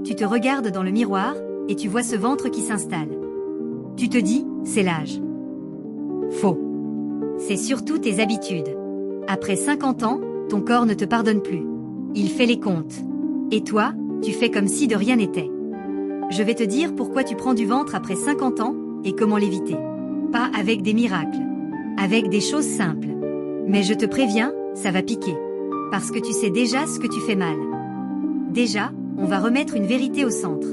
tu te regardes dans le miroir, et tu vois ce ventre qui s'installe. Tu te dis, c'est l'âge. Faux. C'est surtout tes habitudes. Après 50 ans, ton corps ne te pardonne plus. Il fait les comptes. Et toi, tu fais comme si de rien n'était. Je vais te dire pourquoi tu prends du ventre après 50 ans, et comment l'éviter. Pas avec des miracles. Avec des choses simples. Mais je te préviens, ça va piquer. Parce que tu sais déjà ce que tu fais mal. Déjà, on va remettre une vérité au centre.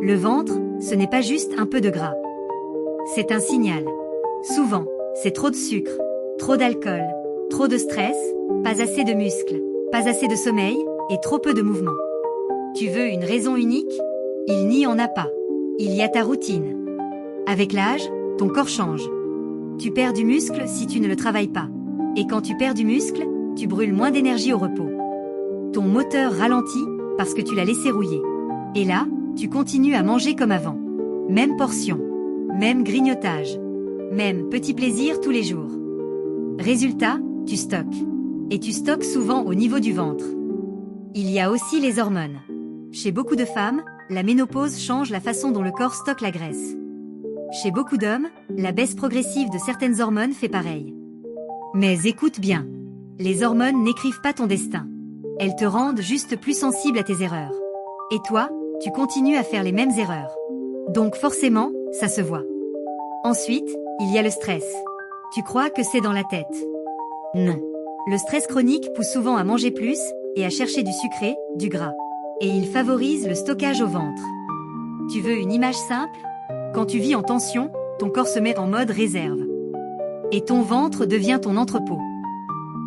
Le ventre, ce n'est pas juste un peu de gras. C'est un signal. Souvent, c'est trop de sucre, trop d'alcool, trop de stress, pas assez de muscles, pas assez de sommeil, et trop peu de mouvement. Tu veux une raison unique? Il n'y en a pas. Il y a ta routine. Avec l'âge, ton corps change. Tu perds du muscle si tu ne le travailles pas. Et quand tu perds du muscle, tu brûles moins d'énergie au repos. Ton moteur ralentit parce que tu l'as laissé rouiller. Et là, tu continues à manger comme avant. Même portion, même grignotage, même petit plaisir tous les jours. Résultat, tu stockes. Et tu stockes souvent au niveau du ventre. Il y a aussi les hormones. Chez beaucoup de femmes, la ménopause change la façon dont le corps stocke la graisse. Chez beaucoup d'hommes, la baisse progressive de certaines hormones fait pareil. Mais écoute bien. Les hormones n'écrivent pas ton destin. Elles te rendent juste plus sensible à tes erreurs. Et toi, tu continues à faire les mêmes erreurs. Donc forcément, ça se voit. Ensuite, il y a le stress. Tu crois que c'est dans la tête. Non. Le stress chronique pousse souvent à manger plus et à chercher du sucré, du gras. Et il favorise le stockage au ventre. Tu veux une image simple? Quand tu vis en tension, ton corps se met en mode réserve. Et ton ventre devient ton entrepôt.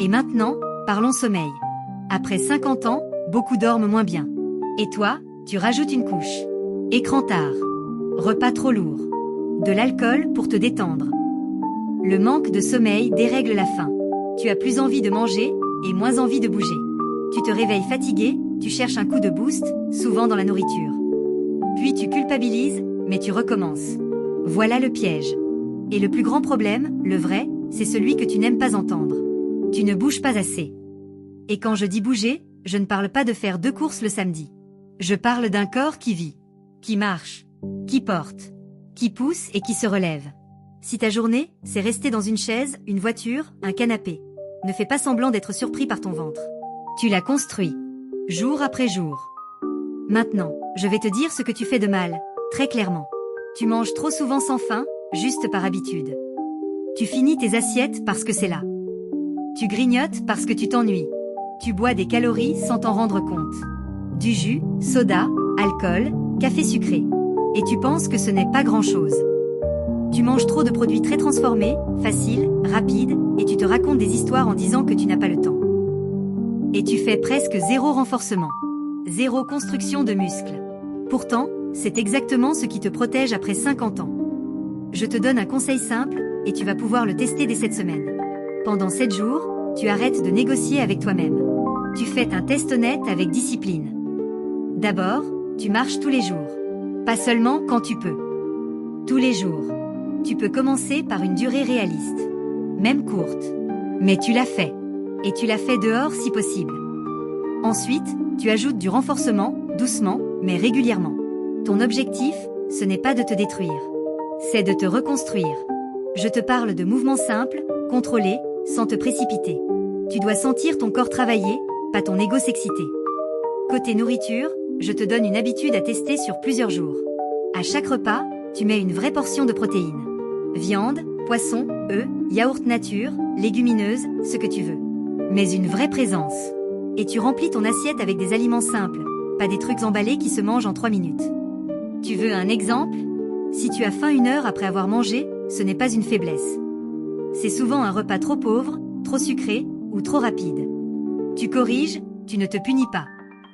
Et maintenant, parlons sommeil. Après 50 ans, beaucoup dorment moins bien. Et toi, tu rajoutes une couche. Écran tard. Repas trop lourd. De l'alcool pour te détendre. Le manque de sommeil dérègle la faim. Tu as plus envie de manger et moins envie de bouger. Tu te réveilles fatigué, tu cherches un coup de boost, souvent dans la nourriture. Puis tu culpabilises, mais tu recommences. Voilà le piège. Et le plus grand problème, le vrai, c'est celui que tu n'aimes pas entendre. Tu ne bouges pas assez. Et quand je dis bouger, je ne parle pas de faire 2 courses le samedi. Je parle d'un corps qui vit, qui marche, qui porte, qui pousse et qui se relève. Si ta journée, c'est rester dans une chaise, une voiture, un canapé, ne fais pas semblant d'être surpris par ton ventre. Tu l'as construit, jour après jour. Maintenant, je vais te dire ce que tu fais de mal, très clairement. Tu manges trop souvent sans faim, juste par habitude. Tu finis tes assiettes parce que c'est là. Tu grignotes parce que tu t'ennuies. Tu bois des calories sans t'en rendre compte. Du jus, soda, alcool, café sucré. Et tu penses que ce n'est pas grand-chose. Tu manges trop de produits très transformés, faciles, rapides, et tu te racontes des histoires en disant que tu n'as pas le temps. Et tu fais presque 0 renforcement. 0 construction de muscles. Pourtant, c'est exactement ce qui te protège après 50 ans. Je te donne un conseil simple, et tu vas pouvoir le tester dès cette semaine. Pendant 7 jours, tu arrêtes de négocier avec toi-même. Tu fais un test honnête avec discipline. D'abord, tu marches tous les jours. Pas seulement quand tu peux. Tous les jours. Tu peux commencer par une durée réaliste. Même courte. Mais tu l'as fait. Et tu l'as fait dehors si possible. Ensuite, tu ajoutes du renforcement, doucement, mais régulièrement. Ton objectif, ce n'est pas de te détruire. C'est de te reconstruire. Je te parle de mouvements simples, contrôlés, sans te précipiter. Tu dois sentir ton corps travailler, pas ton ego s'exciter. Côté nourriture, je te donne une habitude à tester sur plusieurs jours. À chaque repas, tu mets une vraie portion de protéines. Viande, poisson, œufs, yaourt nature, légumineuses, ce que tu veux. Mais une vraie présence. Et tu remplis ton assiette avec des aliments simples, pas des trucs emballés qui se mangent en 3 minutes. Tu veux un exemple? Si tu as faim 1 heure après avoir mangé, ce n'est pas une faiblesse. C'est souvent un repas trop pauvre, trop sucré, ou trop rapide. Tu corriges, tu ne te punis pas.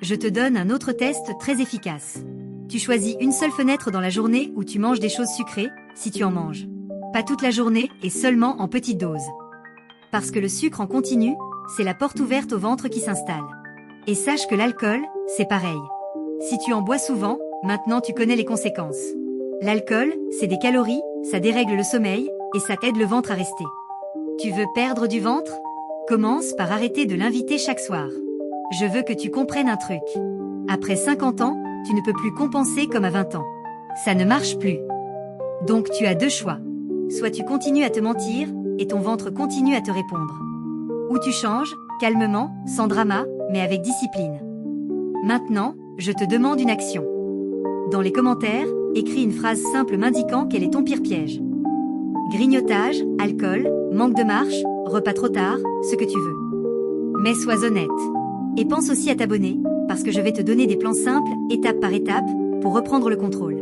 Je te donne un autre test très efficace. Tu choisis une seule fenêtre dans la journée où tu manges des choses sucrées, si tu en manges. Pas toute la journée et seulement en petites doses. Parce que le sucre en continu, c'est la porte ouverte au ventre qui s'installe. Et sache que l'alcool, c'est pareil. Si tu en bois souvent, maintenant tu connais les conséquences. L'alcool, c'est des calories, ça dérègle le sommeil, et ça aide le ventre à rester. Tu veux perdre du ventre? Commence par arrêter de l'inviter chaque soir. Je veux que tu comprennes un truc. Après 50 ans, tu ne peux plus compenser comme à 20 ans. Ça ne marche plus. Donc tu as deux choix. Soit tu continues à te mentir, et ton ventre continue à te répondre. Ou tu changes, calmement, sans drama, mais avec discipline. Maintenant, je te demande une action. Dans les commentaires, écris une phrase simple m'indiquant quel est ton pire piège. Grignotage, alcool, manque de marche, repas trop tard, ce que tu veux. Mais sois honnête. Et pense aussi à t'abonner, parce que je vais te donner des plans simples, étape par étape, pour reprendre le contrôle.